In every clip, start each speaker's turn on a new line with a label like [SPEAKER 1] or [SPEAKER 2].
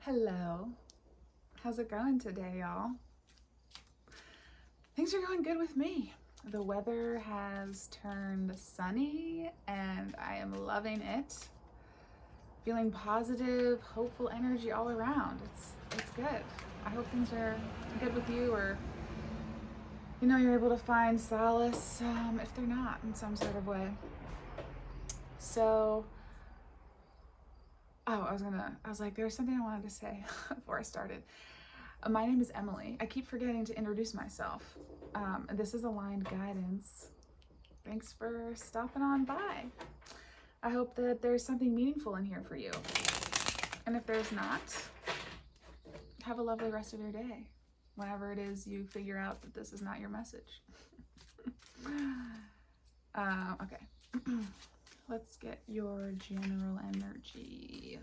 [SPEAKER 1] Hello. How's it going today, y'all? Things are going good with me. The weather has turned sunny and I am loving it. Feeling positive, hopeful energy all around. It's good. I hope things are good with you, or you're able to find solace if they're not in some sort of way. So I was like, there's something I wanted to say before I started. My name is Emily. I keep forgetting to introduce myself. This is Aligned Guidance. Thanks for stopping on by. I hope that there's something meaningful in here for you. And if there's not, have a lovely rest of your day, whenever it is you figure out that this is not your message. Okay. Let's get your general energy.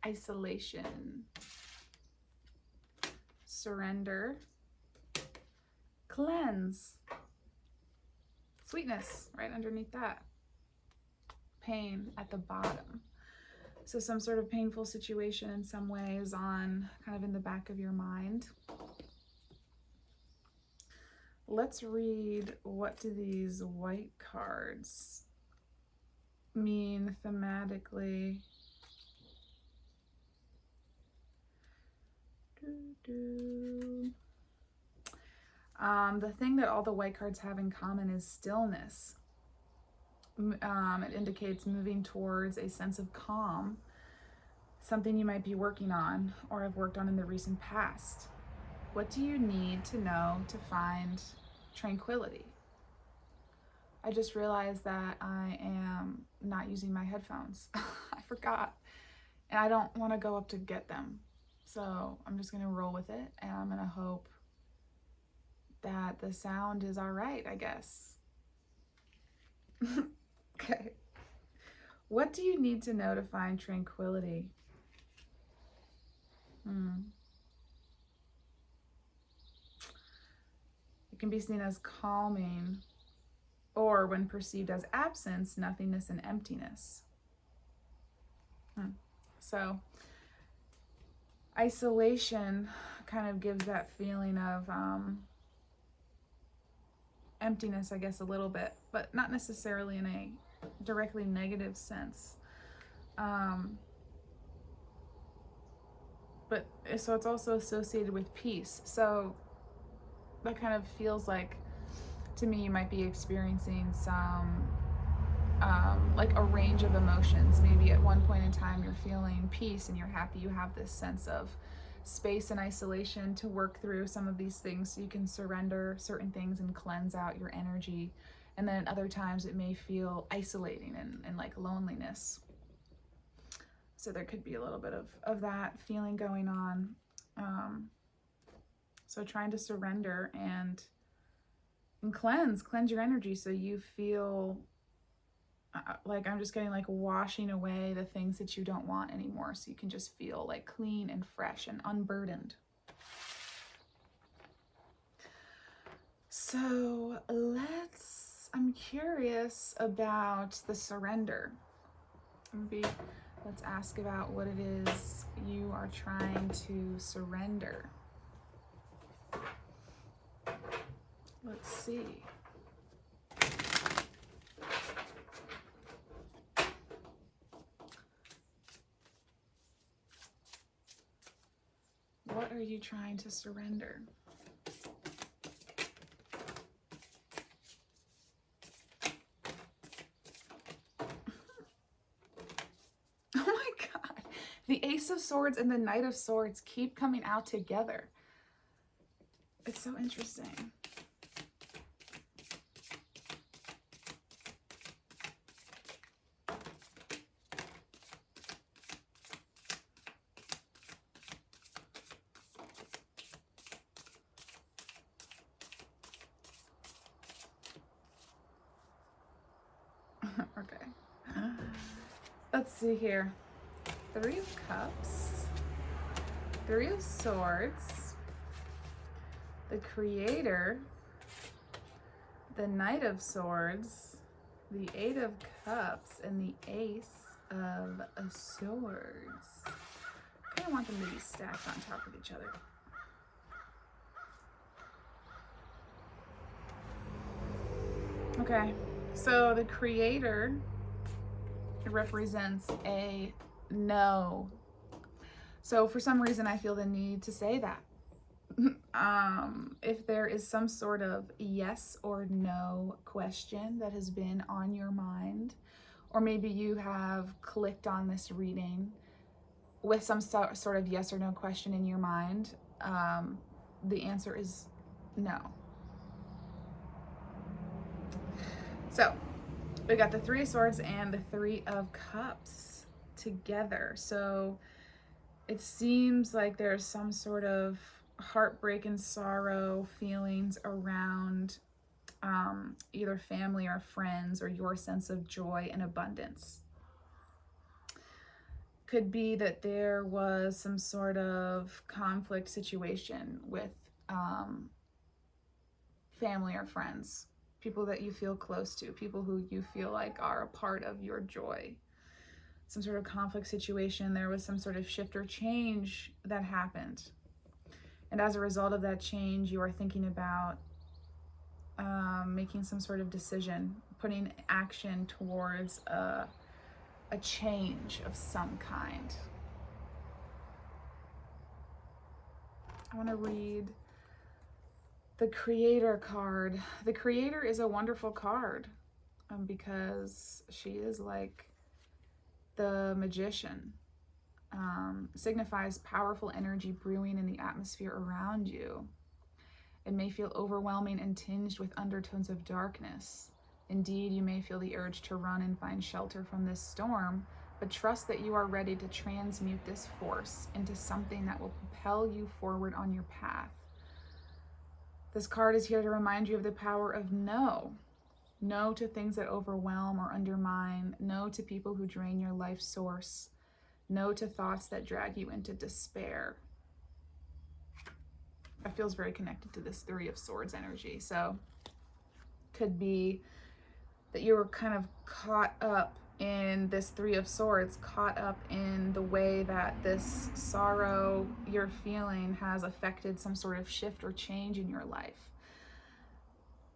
[SPEAKER 1] Isolation, surrender, cleanse, sweetness right underneath that, pain at the bottom. So some sort of painful situation in some ways on kind of in the back of your mind. Let's read, what do these white cards mean thematically? The thing that all the white cards have in common is stillness. It indicates moving towards a sense of calm, something you might be working on or have worked on in the recent past. What do you need to know to find tranquility? I just realized that I am not using my headphones. I forgot, and I don't want to go up to get them. So I'm just going to roll with it, and I'm going to hope that the sound is all right, I guess. Okay. What do you need to know to find tranquility? It can be seen as calming, or when perceived as absence, nothingness, and emptiness. So isolation kind of gives that feeling of emptiness, I guess, a little bit, but not necessarily in a directly negative sense. But so it's also associated with peace. So that kind of feels like, to me, you might be experiencing some like a range of emotions. Maybe at one point in time you're feeling peace and you're happy, you have this sense of space and isolation to work through some of these things so you can surrender certain things and cleanse out your energy. And then at other times it may feel isolating and like loneliness. So there could be a little bit of that feeling going on. So trying to surrender and cleanse your energy so you feel like, I'm just getting like washing away the things that you don't want anymore, so you can just feel like clean and fresh and unburdened. So I'm curious about the surrender. Maybe let's ask about what it is you are trying to surrender. Let's see. What are you trying to surrender? Oh my God. The Ace of Swords and the Knight of Swords keep coming out together. It's so interesting. Okay. Let's see here. Three of Cups, Three of Swords, the Creator, the Knight of Swords, the Eight of Cups, and the Ace of Swords. I kind of want them to be stacked on top of each other. Okay, so the Creator represents a no. So for some reason, I feel the need to say that. If there is some sort of yes or no question that has been on your mind, or maybe you have clicked on this reading with some sort of yes or no question in your mind, the answer is no. So we got the Three of Swords and the Three of Cups together. So it seems like there's some sort of heartbreak and sorrow feelings around either family or friends, or your sense of joy and abundance. Could be that there was some sort of conflict situation with family or friends, people that you feel close to, people who you feel like are a part of your joy. Some sort of conflict situation, there was some sort of shift or change that happened. And as a result of that change, you are thinking about making some sort of decision, putting action towards a change of some kind. I want to read the Creator card. The Creator is a wonderful card because she is like the magician. Signifies powerful energy brewing in the atmosphere around you. It may feel overwhelming and tinged with undertones of darkness. Indeed, you may feel the urge to run and find shelter from this storm, but trust that you are ready to transmute this force into something that will propel you forward on your path. This card is here to remind you of the power of no. No to things that overwhelm or undermine. No to people who drain your life source. No to thoughts that drag you into despair. That feels very connected to this Three of Swords energy. So could be that you were kind of caught up in this Three of Swords, caught up in the way that this sorrow you're feeling has affected some sort of shift or change in your life.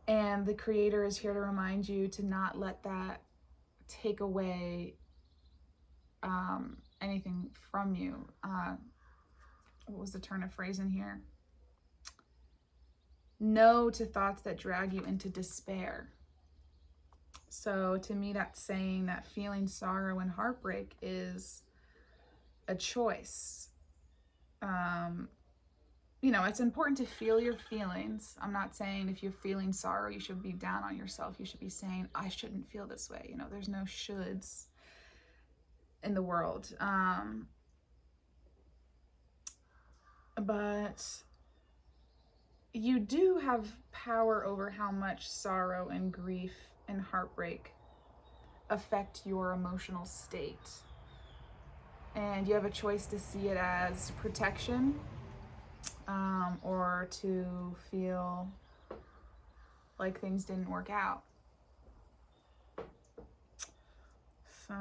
[SPEAKER 1] And the Creator is here to remind you to not let that take away anything from you. What was the turn of phrase in here? No to thoughts that drag you into despair. So to me, that's saying that feeling sorrow and heartbreak is a choice. You know, it's important to feel your feelings. I'm not saying if you're feeling sorrow, you should be down on yourself. You should be saying, I shouldn't feel this way. You know, there's no shoulds in the world. But you do have power over how much sorrow and grief and heartbreak affect your emotional state. And you have a choice to see it as protection, or to feel like things didn't work out. So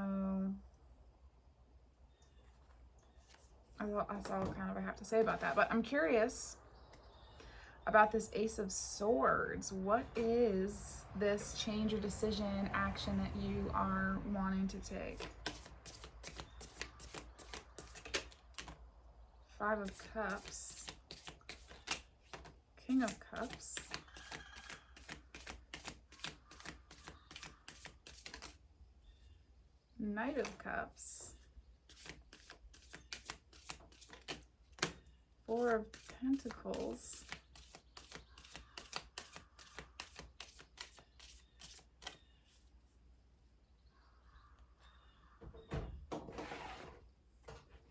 [SPEAKER 1] that's all kind of I have to say about that. But I'm curious about this Ace of Swords. What is this change or decision, action that you are wanting to take? Five of Cups, King of Cups, Knight of Cups, Four of Pentacles,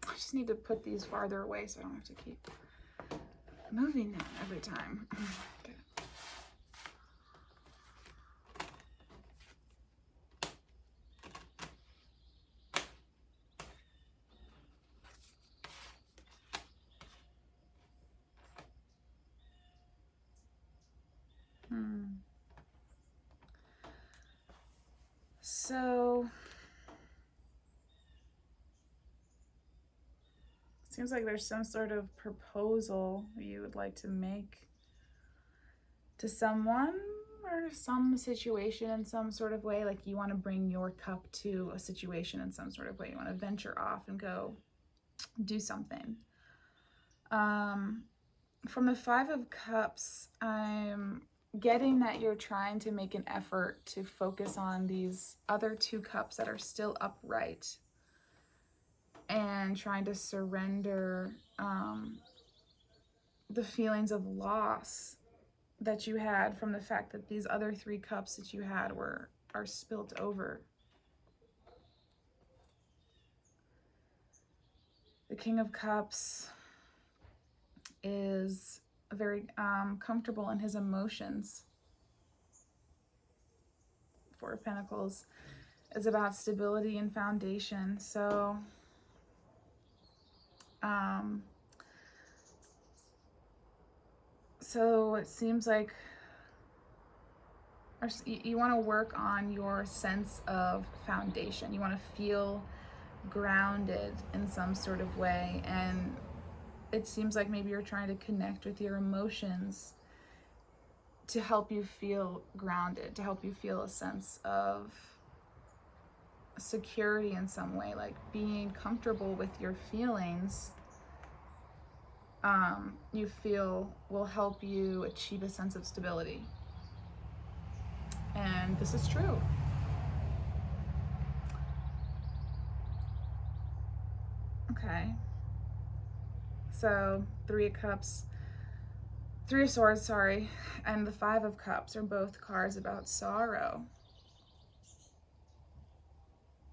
[SPEAKER 1] I just need to put these farther away so I don't have to keep moving them every time. Okay. So it seems like there's some sort of proposal you would like to make to someone or some situation in some sort of way. Like you want to bring your cup to a situation in some sort of way. You want to venture off and go do something. From the Five of Cups, I'm getting that you're trying to make an effort to focus on these other two cups that are still upright and trying to surrender the feelings of loss that you had from the fact that these other three cups that you had are spilt over. The King of Cups is very comfortable in his emotions. Four of Pentacles is about stability and foundation. So it seems like you want to work on your sense of foundation. You want to feel grounded in some sort of way, and it seems like maybe you're trying to connect with your emotions to help you feel grounded, to help you feel a sense of security in some way, like being comfortable with your feelings. You feel will help you achieve a sense of stability. And this is true. Okay. So Three of Swords, sorry, and the Five of Cups are both cards about sorrow.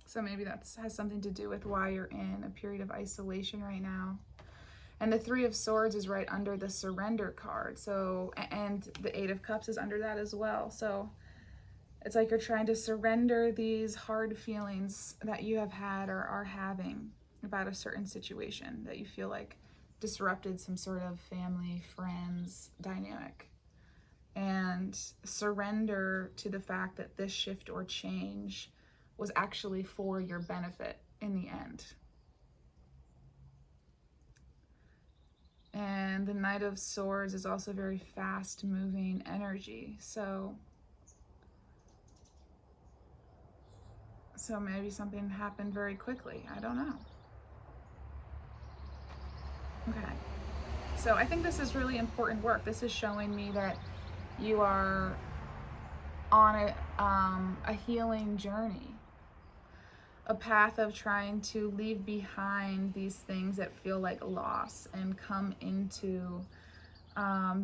[SPEAKER 1] So maybe that has something to do with why you're in a period of isolation right now. And the Three of Swords is right under the surrender card. So, and the Eight of Cups is under that as well. So it's like you're trying to surrender these hard feelings that you have had or are having about a certain situation that you feel like disrupted some sort of family, friends dynamic. And surrender to the fact that this shift or change was actually for your benefit in the end. And the Knight of Swords is also very fast-moving energy. So maybe something happened very quickly. I don't know. Okay. So I think this is really important work. This is showing me that you are on a healing journey, a path of trying to leave behind these things that feel like loss and come into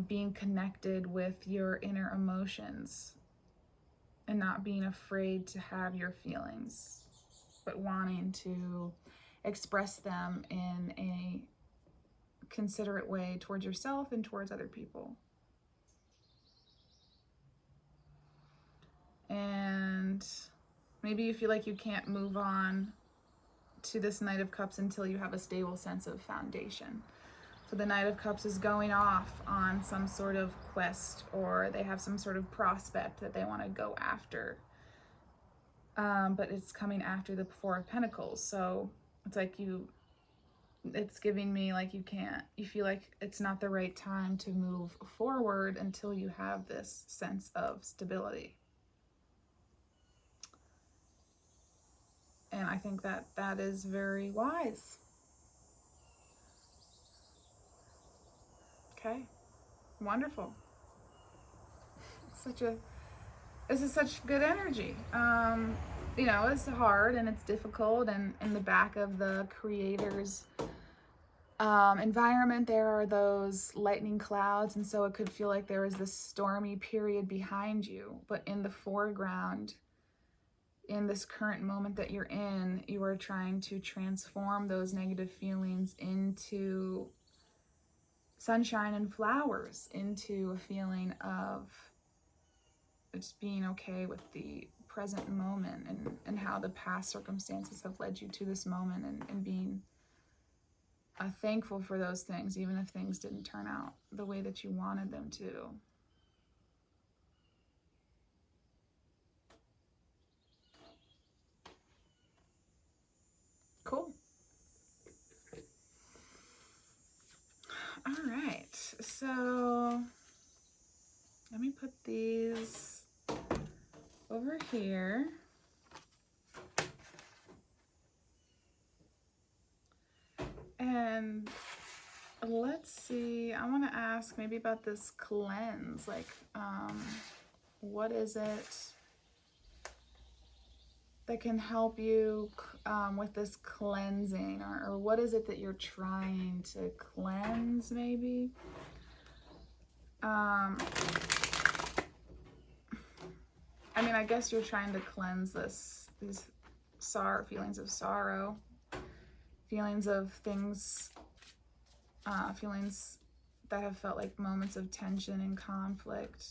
[SPEAKER 1] being connected with your inner emotions and not being afraid to have your feelings, but wanting to express them in a considerate way towards yourself and towards other people. And maybe you feel like you can't move on to this Knight of Cups until you have a stable sense of foundation. So the Knight of Cups is going off on some sort of quest, or they have some sort of prospect that they want to go after. But it's coming after the Four of Pentacles. So it's like it's giving me like you feel like it's not the right time to move forward until you have this sense of stability. And I think that is very wise. Okay, wonderful. This is such good energy. You know, it's hard and it's difficult, and in the back of the creator's environment there are those lightning clouds, and so it could feel like there is this stormy period behind you, but in the foreground, in this current moment that you're in, you are trying to transform those negative feelings into sunshine and flowers, into a feeling of just being okay with the present moment and how the past circumstances have led you to this moment, and being thankful for those things, even if things didn't turn out the way that you wanted them to. these over here. And let's see, I want to ask maybe about this cleanse. Like, what is it that can help you with this cleansing? Or what is it that you're trying to cleanse, maybe? I mean, I guess you're trying to cleanse these feelings of sorrow, feelings of things, feelings that have felt like moments of tension and conflict.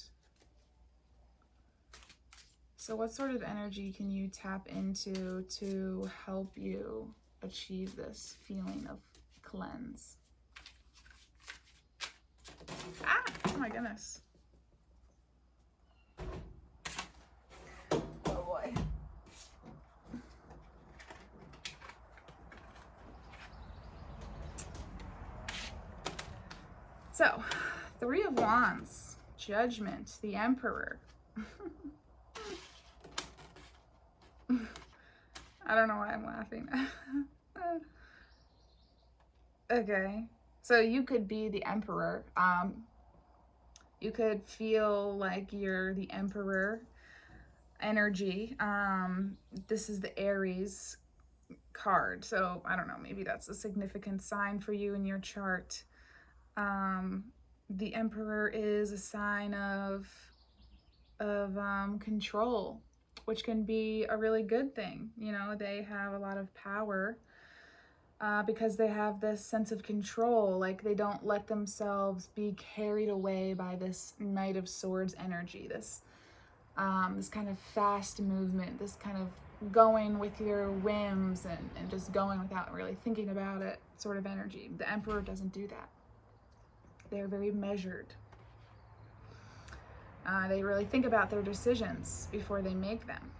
[SPEAKER 1] So what sort of energy can you tap into to help you achieve this feeling of cleanse? Ah, oh my goodness. Oh boy. So, Three of Wands, Judgment, the Emperor. I don't know why I'm laughing. Okay, so you could be the Emperor. You could feel like you're the Emperor energy. This is the Aries card, so I don't know, maybe that's a significant sign for you in your chart. The Emperor is a sign of control, which can be a really good thing. You know, they have a lot of power because they have this sense of control. Like, they don't let themselves be carried away by this Knight of Swords energy, this kind of fast movement, this kind of going with your whims and just going without really thinking about it sort of energy. The Emperor doesn't do that. They're very measured. They really think about their decisions before they make them.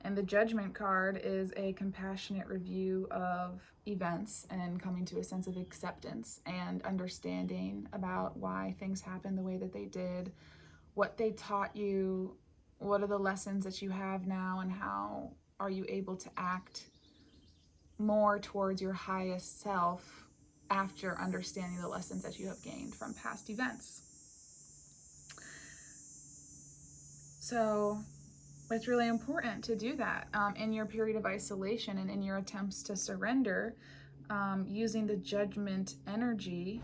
[SPEAKER 1] And the Judgment card is a compassionate review of events and coming to a sense of acceptance and understanding about why things happened the way that they did, what they taught you, what are the lessons that you have now, and how are you able to act more towards your highest self after understanding the lessons that you have gained from past events. So it's really important to do that in your period of isolation and in your attempts to surrender. Using the Judgment energy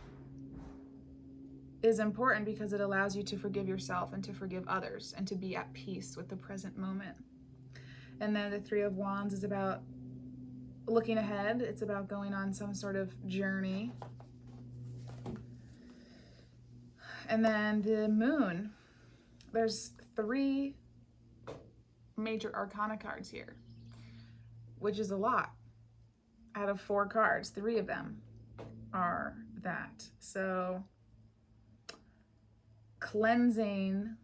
[SPEAKER 1] is important because it allows you to forgive yourself and to forgive others and to be at peace with the present moment. And then the Three of Wands is about looking ahead. It's about going on some sort of journey. And then the Moon, there's 3 major arcana cards here, which is a lot. Out of 4 cards, 3 of them are that. So cleansing,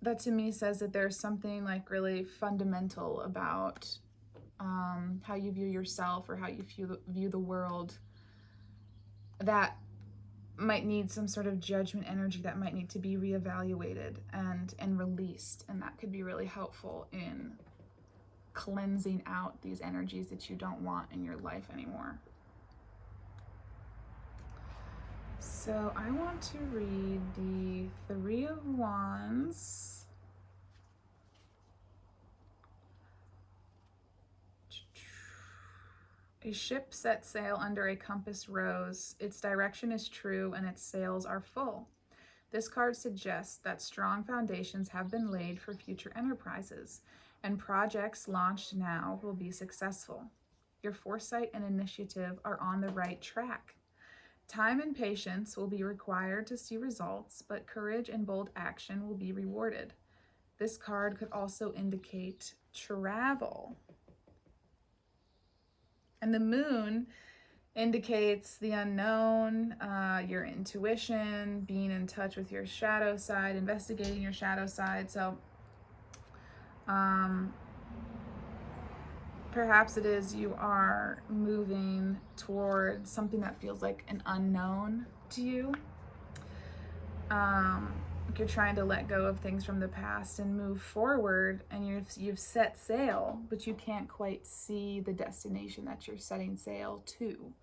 [SPEAKER 1] that to me says that there's something like really fundamental about how you view yourself or how you view the world that might need some sort of judgment energy, that might need to be reevaluated and released. And that could be really helpful in cleansing out these energies that you don't want in your life anymore. So I want to read the Three of Wands. A ship sets sail under a compass rose. Its direction is true and its sails are full. This card suggests that strong foundations have been laid for future enterprises, and projects launched now will be successful. Your foresight and initiative are on the right track. Time and patience will be required to see results, but courage and bold action will be rewarded. This card could also indicate travel. And the Moon indicates the unknown, your intuition, being in touch with your shadow side, investigating your shadow side. So perhaps it is you are moving towards something that feels like an unknown to you. you're trying to let go of things from the past and move forward, and you've set sail, but you can't quite see the destination that you're setting sail to.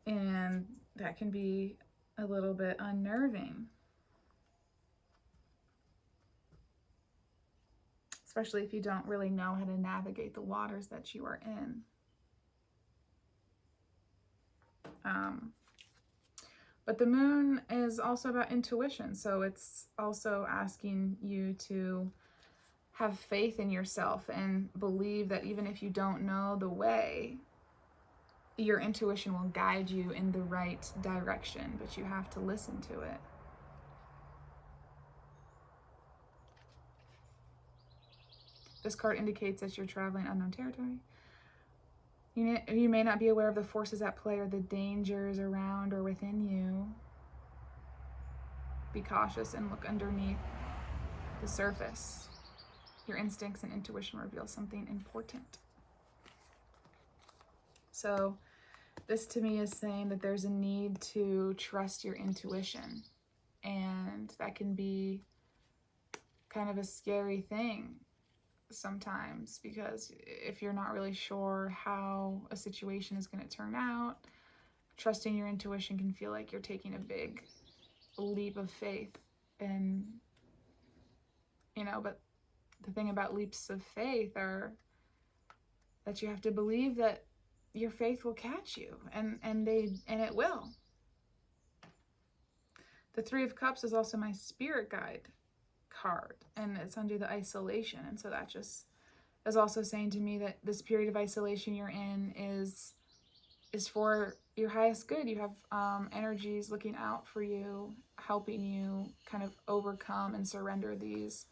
[SPEAKER 1] And that can be a little bit unnerving, especially if you don't really know how to navigate the waters that you are in. But the moon is also about intuition, so it's also asking you to have faith in yourself and believe that even if you don't know the way, your intuition will guide you in the right direction, but you have to listen to it. This card indicates that you're traveling unknown territory. You may not be aware of the forces at play or the dangers around or within you. Be cautious and look underneath the surface. Your instincts and intuition reveal something important. So this to me is saying that there's a need to trust your intuition. And that can be kind of a scary thing sometimes, because if you're not really sure how a situation is going to turn out, trusting your intuition can feel like you're taking a big leap of faith. And but the thing about leaps of faith are that you have to believe that your faith will catch you, and it will. The Three of Cups is also my spirit guide card, and it's under the isolation, and so that just is also saying to me that this period of isolation you're in is for your highest good. You have energies looking out for you, helping you kind of overcome and surrender these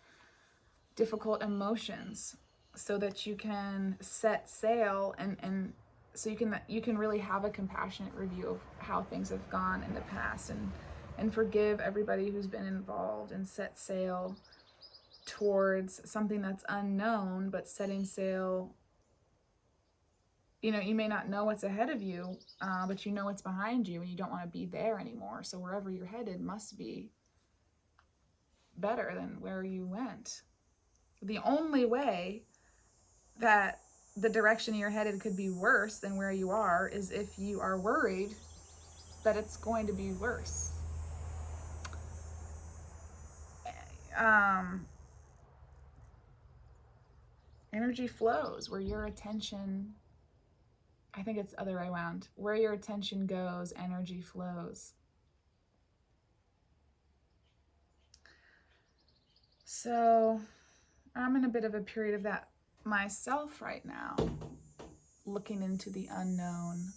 [SPEAKER 1] difficult emotions so that you can set sail, and so you can really have a compassionate review of how things have gone in the past, and forgive everybody who's been involved, and set sail towards something that's unknown, but setting sail, you may not know what's ahead of you, but you know what's behind you, and you don't want to be there anymore. So wherever you're headed must be better than where you went. The only way that the direction you're headed could be worse than where you are is if you are worried that it's going to be worse. Energy flows where your attention, I think it's the other way around. Where your attention goes, energy flows. So I'm in a bit of a period of that myself right now, looking into the unknown.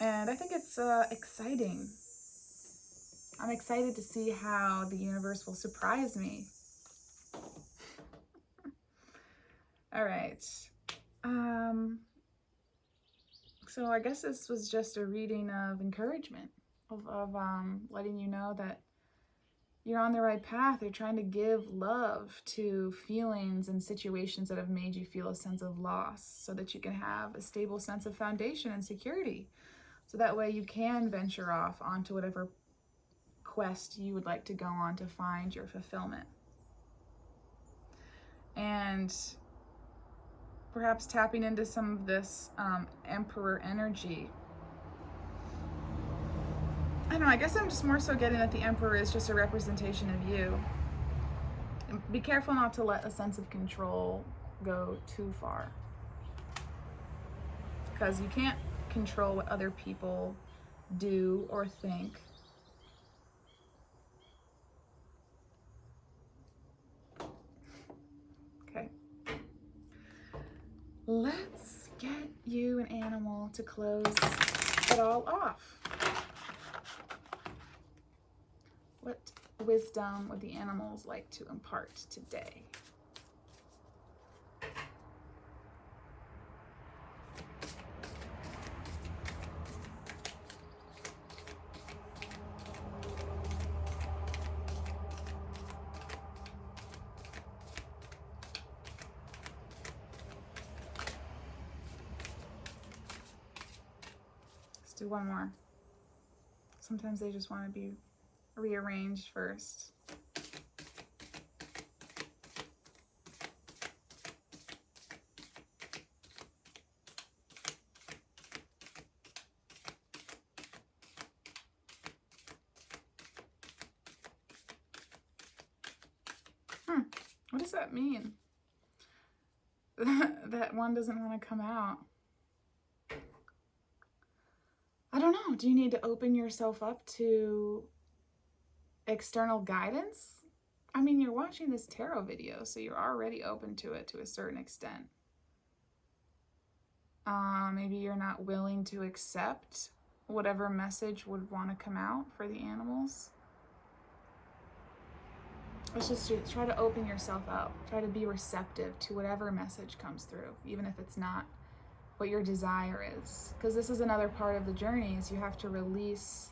[SPEAKER 1] And I think it's exciting. I'm excited to see how the universe will surprise me. All right. So I guess this was just a reading of encouragement, of letting you know that you're on the right path. You're trying to give love to feelings and situations that have made you feel a sense of loss, so that you can have a stable sense of foundation and security. So that way you can venture off onto whatever quest you would like to go on to find your fulfillment. And perhaps tapping into some of this Emperor energy. I don't know, I guess I'm just more so getting that the Emperor is just a representation of you. And be careful not to let a sense of control go too far, because you can't control what other people do or think. Okay. Let's get you an animal to close it all off. What wisdom would the animals like to impart today? Let's do one more. Sometimes they just want to be rearranged first. What does that mean? That one doesn't want to come out. I don't know. Do you need to open yourself up to external guidance? I mean, you're watching this tarot video, so you're already open to it to a certain extent. Maybe you're not willing to accept whatever message would want to come out for the animals. Let's just try to open yourself up. Try to be receptive to whatever message comes through, even if it's not what your desire is. Because this is another part of the journey, is you have to release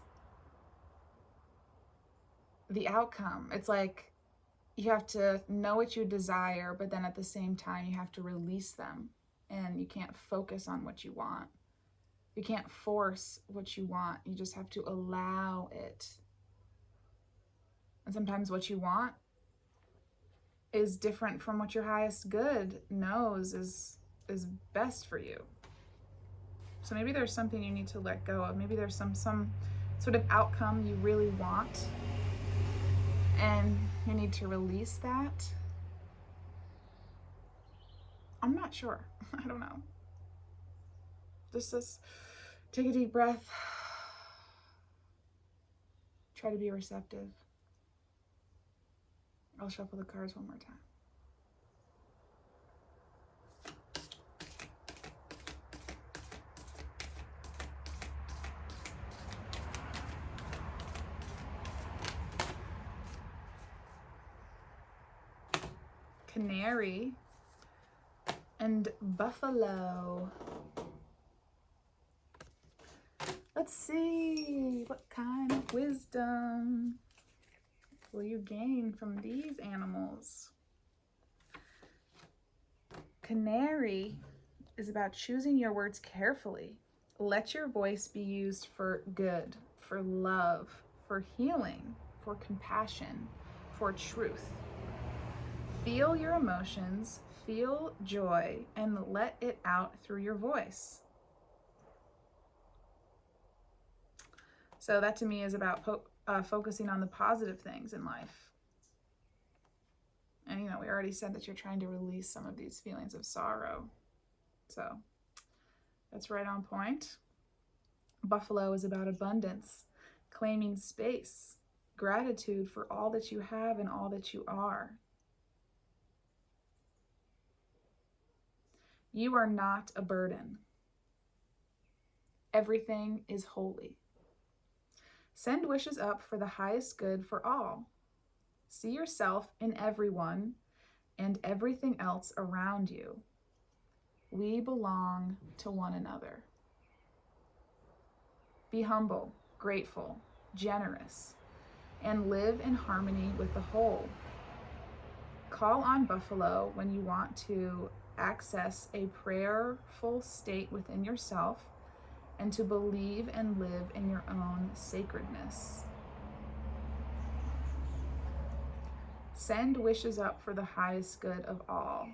[SPEAKER 1] the outcome. It's like you have to know what you desire, but then at the same time you have to release them. And you can't focus on what you want. You can't force what you want. You just have to allow it. And sometimes what you want is different from what your highest good knows is best for you. So maybe there's something you need to let go of. Maybe there's some sort of outcome you really want, and you need to release that. I'm not sure. I don't know. Just take a deep breath. Try to be receptive. I'll shuffle the cards one more time. Canary and buffalo. Let's see, what kind of wisdom will you gain from these animals? Canary is about choosing your words carefully. Let your voice be used for good, for love, for healing, for compassion, for truth. Feel your emotions, feel joy, and let it out through your voice. So that to me is about focusing on the positive things in life. And, we already said that you're trying to release some of these feelings of sorrow. So that's right on point. Buffalo is about abundance, claiming space, gratitude for all that you have and all that you are. You are not a burden. Everything is holy. Send wishes up for the highest good for all. See yourself in everyone and everything else around you. We belong to one another. Be humble, grateful, generous, and live in harmony with the whole. Call on Buffalo when you want to access a prayerful state within yourself and to believe and live in your own sacredness. Send wishes up for the highest good of all.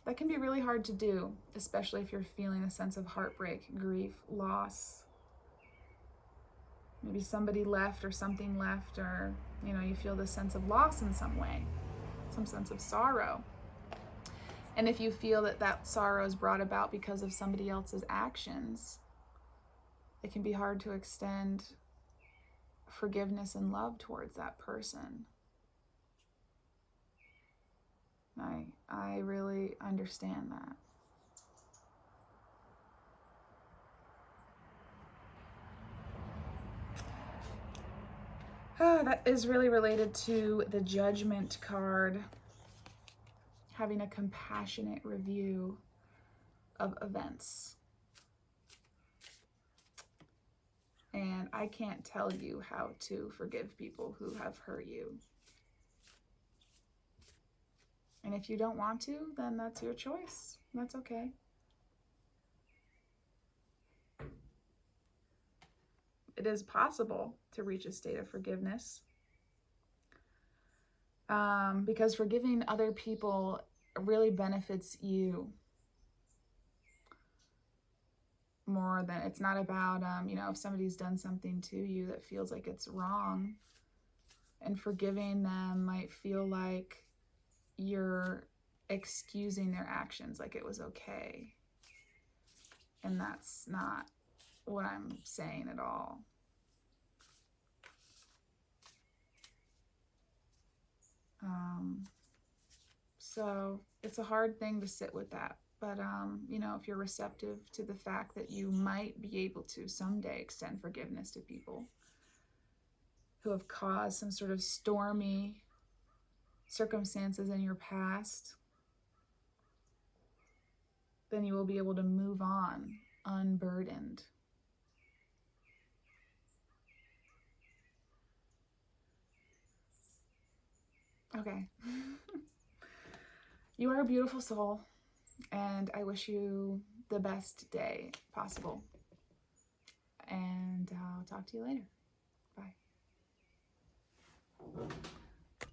[SPEAKER 1] That can be really hard to do, especially if you're feeling a sense of heartbreak, grief, loss. Maybe somebody left or something left, or you feel this sense of loss in some way, some sense of sorrow. And if you feel that sorrow is brought about because of somebody else's actions, it can be hard to extend forgiveness and love towards that person. I really understand that. That is really related to the Judgment card, having a compassionate review of events. And I can't tell you how to forgive people who have hurt you. And if you don't want to, then that's your choice. That's okay. it is possible to reach a state of forgiveness. Because forgiving other people really benefits you more than, it's not about, you know, if somebody's done something to you that feels like it's wrong, and forgiving them might feel like you're excusing their actions, like it was okay. And that's not what I'm saying at all. So it's a hard thing to sit with that. But, you know, if you're receptive to the fact that you might be able to someday extend forgiveness to people who have caused some sort of stormy circumstances in your past, then you will be able to move on unburdened. Okay. You are a beautiful soul, and I wish you the best day possible. And I'll talk to you later.